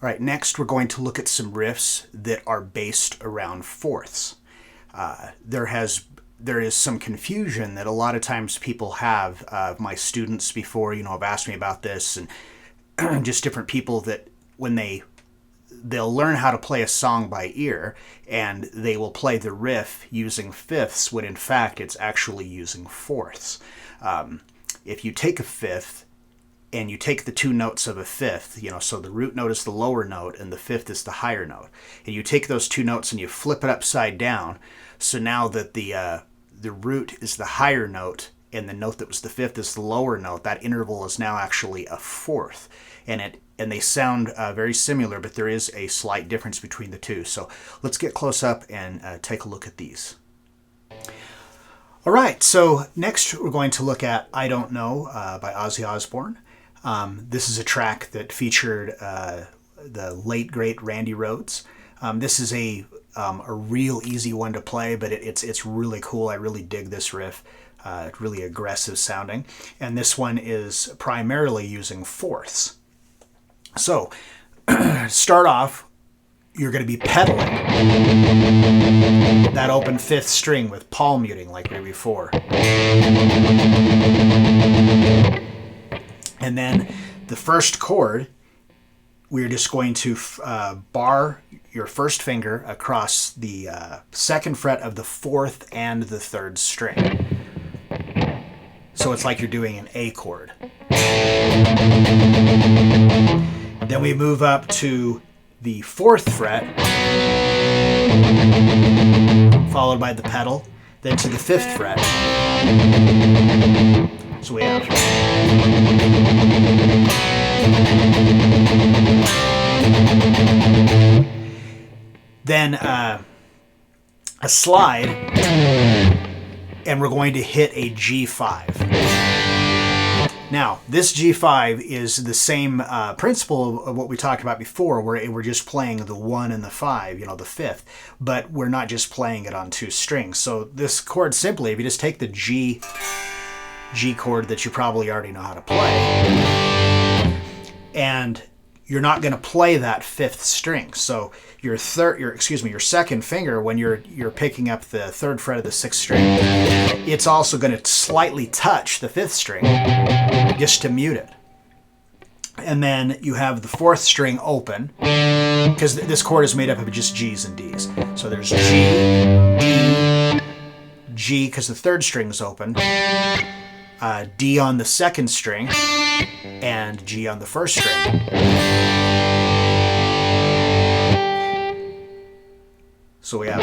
All right, next we're going to look at some riffs that are based around fourths. There is some confusion that a lot of times people have. My students before, have asked me about this, and just different people that when they'll learn how to play a song by ear, and they will play the riff using fifths when in fact it's actually using fourths. If you take a fifth and you take the two notes of a fifth, so the root note is the lower note and the fifth is the higher note, and you take those two notes and you flip it upside down, so now that the root is the higher note and the note that was the fifth is the lower note, that interval is now actually a fourth, and they sound very similar, but there is a slight difference between the two. So let's get close up and take a look at these. All right, so next we're going to look at I Don't Know by Ozzy Osbourne. This is a track that featured the late, great Randy Rhoads. This is a real easy one to play, but it's really cool. I really dig this riff. Really aggressive sounding. And this one is primarily using fourths. So, start off, you're going to be pedaling that open fifth string with palm muting like we did before. And then the first chord, we're just going to bar your first finger across the second fret of the fourth and the third string. So it's like you're doing an A chord. Then we move up to the fourth fret, followed by the pedal, then to the fifth fret. So we have. Then a slide, and we're going to hit a G5. Now, this G5 is the same principle of what we talked about before, where we're just playing the 1 and the 5, the fifth, but we're not just playing it on two strings. So this chord simply, if you just take the G chord that you probably already know how to play, and you're not going to play that fifth string. So your second finger, when you're picking up the third fret of the sixth string, it's also going to slightly touch the fifth string just to mute it. And then you have the fourth string open, because this chord is made up of just G's and D's. So there's G, D, G, because the third string is open, D on the second string, and G on the first string. So we have.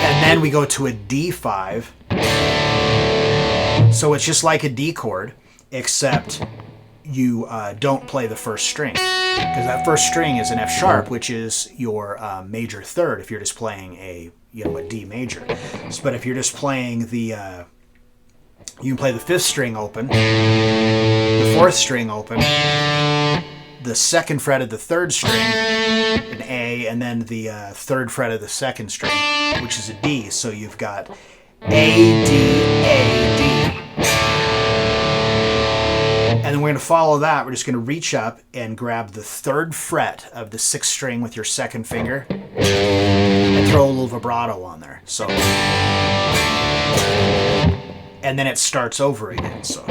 And then we go to a D5. So it's just like a D chord, except you don't play the first string, because that first string is an F sharp, which is your major third if you're just playing a D major. But if you're just playing the you can play the fifth string open, the fourth string open, the second fret of the third string, an A, and then the third fret of the second string, which is a D. So you've got A, D, A, D. And then we're going to follow that. We're just going to reach up and grab the third fret of the sixth string with your second finger and throw a little vibrato on there. So, and then it starts over again. So.